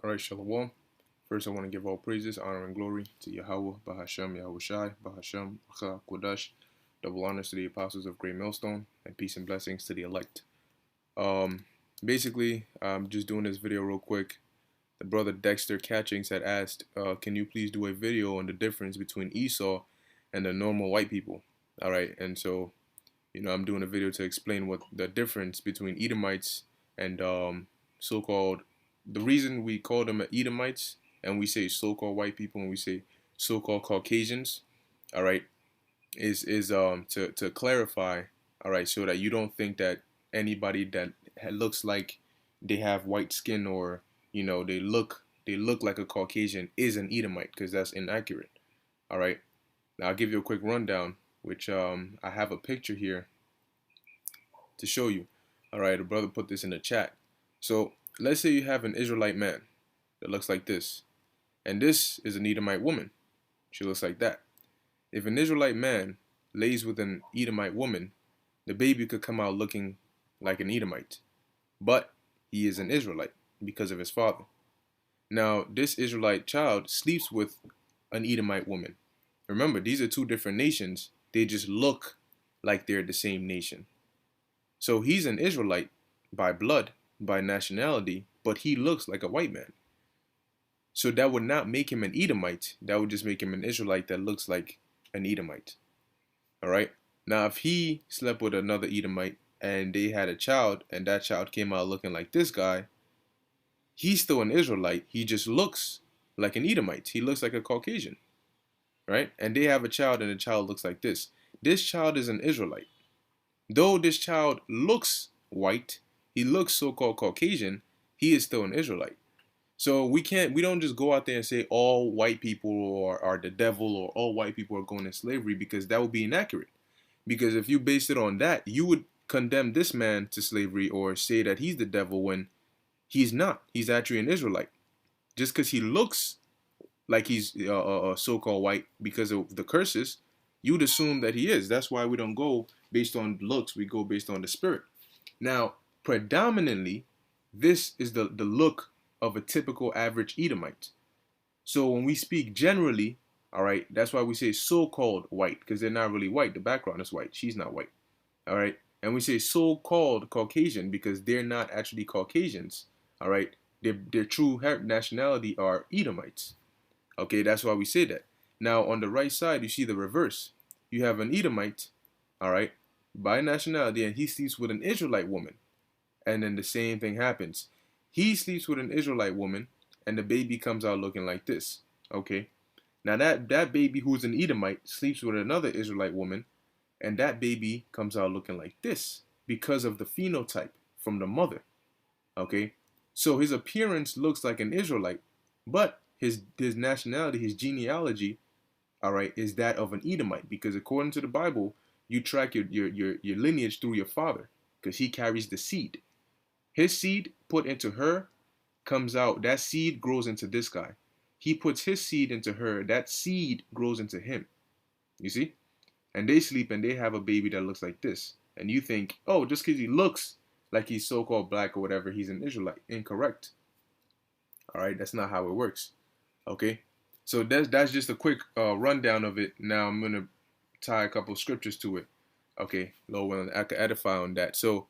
All right, Shalom. First, I want to give all praises, honor, and glory to Yahweh, Bahashem, Yahweh Shai, Bahashem, Baqar, Kodash. Double honors to the apostles of Great Millstone, and peace and blessings to the elect. Um, Basically, I'm just doing this video real quick. The brother Dexter Catchings had asked, can you please do a video on the difference between Esau and the normal white people? All right, and so, I'm doing a video to explain what the difference between Edomites and so-called, the reason we call them Edomites and we say so-called white people and we say so-called Caucasians, all right, is to clarify, all right, so that you don't think that anybody that looks like they have white skin or they look like a Caucasian is an Edomite, because that's inaccurate. All right, now I'll give you a quick rundown, which I have a picture here to show you. All right, a brother put this in the chat. So let's say you have an Israelite man that looks like this, and this is an Edomite woman. She looks like that. If an Israelite man lays with an Edomite woman, the baby could come out looking like an Edomite, but he is an Israelite because of his father. Now, this Israelite child sleeps with an Edomite woman. Remember, these are two different nations. They just look like they're the same nation. So he's an Israelite by blood, by nationality, but he looks like a white man. So that would not make him an Edomite. That would just make him an Israelite that looks like an Edomite. All right. Now, if he slept with another Edomite and they had a child and that child came out looking like this guy, he's still an Israelite. He just looks like an Edomite. He looks like a Caucasian. Right. And they have a child and the child looks like this. This child is an Israelite. Though this child looks white, he looks so-called Caucasian, he is still an Israelite. So we don't just go out there and say all white people are the devil or all white people are going into slavery, because that would be inaccurate. Because if you based it on that, you would condemn this man to slavery or say that he's the devil when he's not. He's actually an Israelite. Just because he looks like he's so-called white because of the curses, you'd assume that he is. That's why we don't go based on looks. We go based on the spirit. Now, predominantly, this is the look of a typical average Edomite. So when we speak generally, all right, that's why we say so-called white, because they're not really white. The background is white. She's not white. All right. And we say so-called Caucasian because they're not actually Caucasians. All right. Their true nationality are Edomites. Okay, that's why we say that. Now, on the right side, you see the reverse. You have an Edomite, all right, by nationality, and he sleeps with an Israelite woman. And then the same thing happens. He sleeps with an Israelite woman, and the baby comes out looking like this. Okay. Now, that baby who's an Edomite sleeps with another Israelite woman, and that baby comes out looking like this because of the phenotype from the mother. Okay. So his appearance looks like an Israelite, but his nationality, his genealogy, all right, is that of an Edomite, because according to the Bible, you track your lineage through your father, because he carries the seed. His seed put into her comes out. That seed grows into this guy. He puts his seed into her. That seed grows into him. You see? And they sleep and they have a baby that looks like this. And you think, oh, just because he looks like he's so-called black or whatever, he's an Israelite. Incorrect. All right, that's not how it works. Okay, so that's just a quick rundown of it. Now I'm gonna tie a couple scriptures to it. Okay, Lord, I can edify on that. So,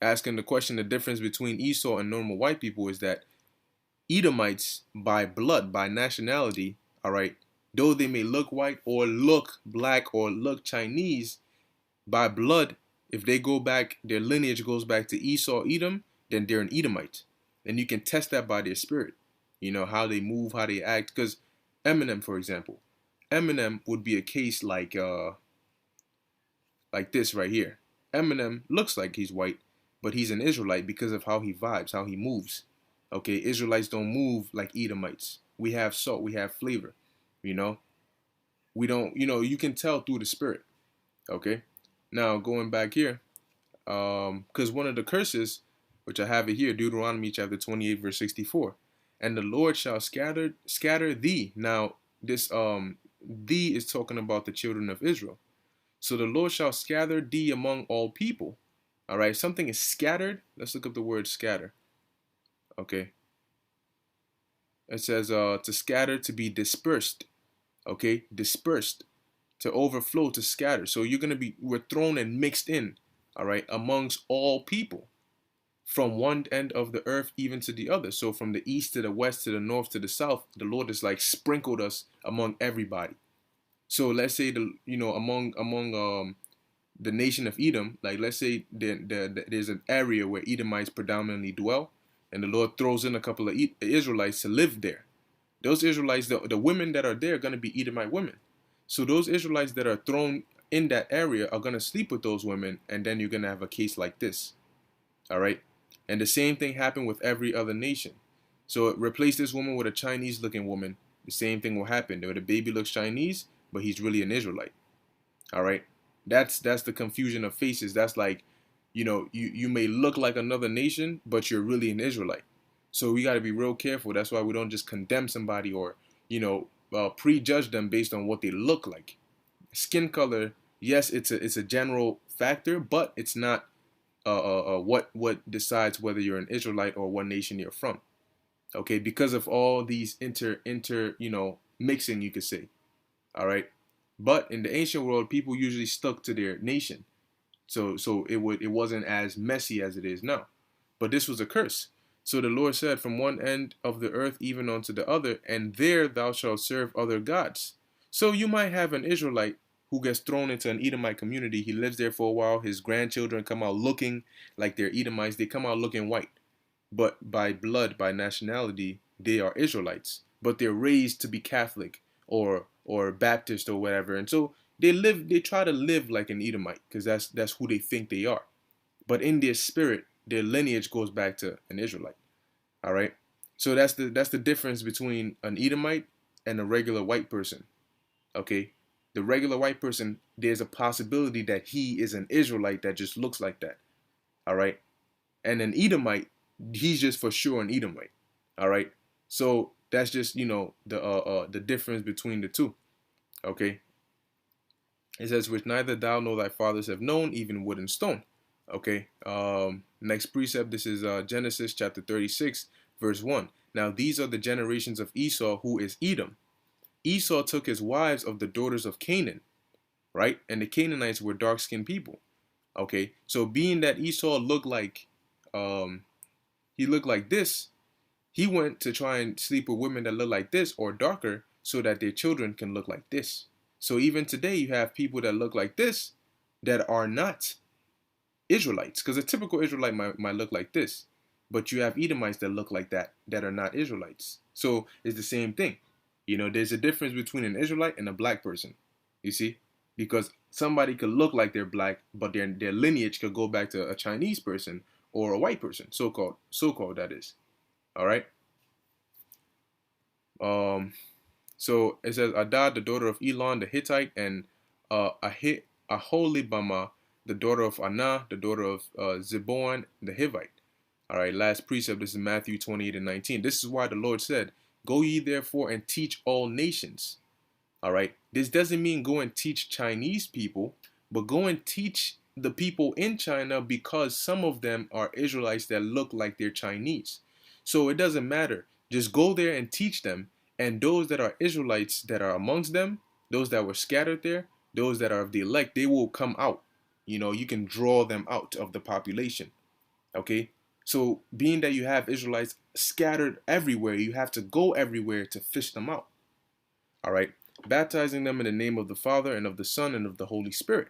asking the question, the difference between Esau and normal white people is that Edomites, by blood, by nationality, all right, though they may look white or look black or look Chinese, by blood, if they go back, their lineage goes back to Esau, Edom, then they're an Edomite. And you can test that by their spirit. You know, how they move, how they act. Because Eminem, for example, Eminem would be a case like this right here. Eminem looks like he's white, but he's an Israelite because of how he vibes, how he moves. Okay, Israelites don't move like Edomites. We have salt, we have flavor. You know, we don't. You can tell through the spirit. Okay, now going back here, because one of the curses, which I have it here, Deuteronomy chapter 28, verse 64. And the Lord shall scatter thee. Now, this thee is talking about the children of Israel. So the Lord shall scatter thee among all people. All right, something is scattered. Let's look up the word scatter. Okay. It says to scatter, to be dispersed. Okay, dispersed, to overflow, to scatter. So you're gonna be, we're thrown and mixed in, all right, amongst all people, from one end of the earth even to the other. So from the east to the west to the north to the south, the Lord has like sprinkled us among everybody. So let's say among the nation of Edom, like let's say there's an area where Edomites predominantly dwell, and the Lord throws in a couple of Israelites to live there. Those Israelites, the women that are there, are going to be Edomite women. So those Israelites that are thrown in that area are going to sleep with those women, and then you're going to have a case like this. All right? And the same thing happened with every other nation. So replace this woman with a Chinese-looking woman. The same thing will happen. The baby looks Chinese, but he's really an Israelite. All right? That's the confusion of faces. That's like, you may look like another nation, but you're really an Israelite. So we got to be real careful. That's why we don't just condemn somebody or, prejudge them based on what they look like. Skin color, yes, it's a general factor, but it's not what decides whether you're an Israelite or what nation you're from. Okay, because of all these mixing, you could say. All right, but in the ancient world, people usually stuck to their nation, so it wasn't as messy as it is now. But this was a curse. So the Lord said, from one end of the earth even unto the other, and there thou shalt serve other gods. So you might have an Israelite who gets thrown into an Edomite community. He lives there for a while. His grandchildren come out looking like they're Edomites. They come out looking white. But by blood, by nationality, they are Israelites. But they're raised to be Catholic or Baptist or whatever. And so they try to live like an Edomite because that's who they think they are. But in their spirit, their lineage goes back to an Israelite. All right. So that's the difference between an Edomite and a regular white person. Okay. The regular white person, there's a possibility that he is an Israelite that just looks like that. All right. And an Edomite, he's just for sure an Edomite. All right. So that's just the difference between the two. Okay. It says, which neither thou nor thy fathers have known, even wood and stone. Okay. Next precept. This is Genesis chapter 36, verse 1. Now these are the generations of Esau, who is Edom. Esau took his wives of the daughters of Canaan, right? And the Canaanites were dark-skinned people. Okay. So being that Esau looked like this, he went to try and sleep with women that look like this or darker so that their children can look like this. So even today you have people that look like this that are not Israelites, because a typical Israelite might look like this, but you have Edomites that look like that are not Israelites. So it's the same thing. There's a difference between an Israelite and a black person. You see, because somebody could look like they're black, but their lineage could go back to a Chinese person or a white person, so-called that is. All right. So it says Adad, the daughter of Elon the Hittite, and Aholibamah, the daughter of Anah, the daughter of Ziborn the Hivite. All right, last precept. This is Matthew 28 and 19. This is why the Lord said, "Go ye therefore and teach all nations." All right. This doesn't mean go and teach Chinese people, but go and teach the people in China, because some of them are Israelites that look like they're Chinese. So it doesn't matter. Just go there and teach them. And those that are Israelites that are amongst them, those that were scattered there, those that are of the elect, they will come out. You can draw them out of the population. Okay. So being that you have Israelites scattered everywhere, you have to go everywhere to fish them out. All right. Baptizing them in the name of the Father and of the Son and of the Holy Spirit.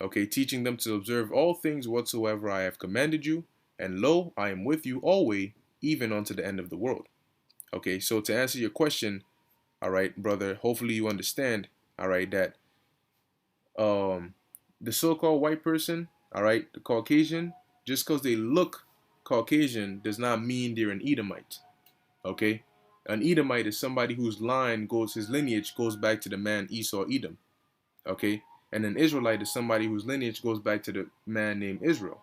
Okay, teaching them to observe all things whatsoever I have commanded you, and lo, I am with you always, even unto the end of the world. Okay, so to answer your question, all right, brother, hopefully you understand, all right, that the so-called white person, all right, the Caucasian, just because they look Caucasian does not mean they're an Edomite. Okay, an Edomite is somebody whose his lineage goes back to the man Esau Edom. Okay, and an Israelite is somebody whose lineage goes back to the man named Israel.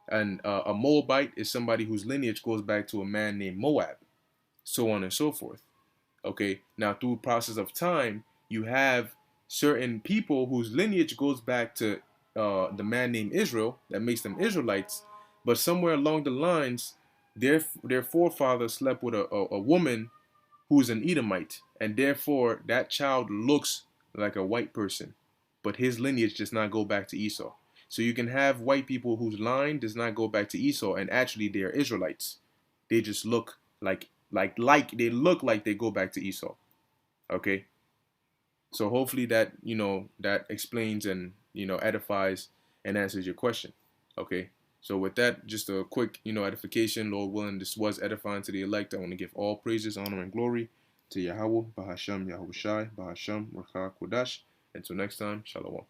And a Moabite is somebody whose lineage goes back to a man named Moab, so on and so forth. Okay, now through the process of time, you have certain people whose lineage goes back to the man named Israel that makes them Israelites, but somewhere along the lines, their forefather slept with a woman who's an Edomite, and therefore that child looks like a white person, but his lineage does not go back to Esau. So you can have white people whose line does not go back to Esau, and actually they are Israelites. They just look like they look like they go back to Esau. Okay, so hopefully that that explains and edifies and answers your question. Okay. So with that, just a quick edification. Lord willing, this was edifying to the elect. I want to give all praises, honor, and glory to Yahweh, Bahasham, Yahushai, Bahasham, Rakha, Kodash. Until next time, Shalom.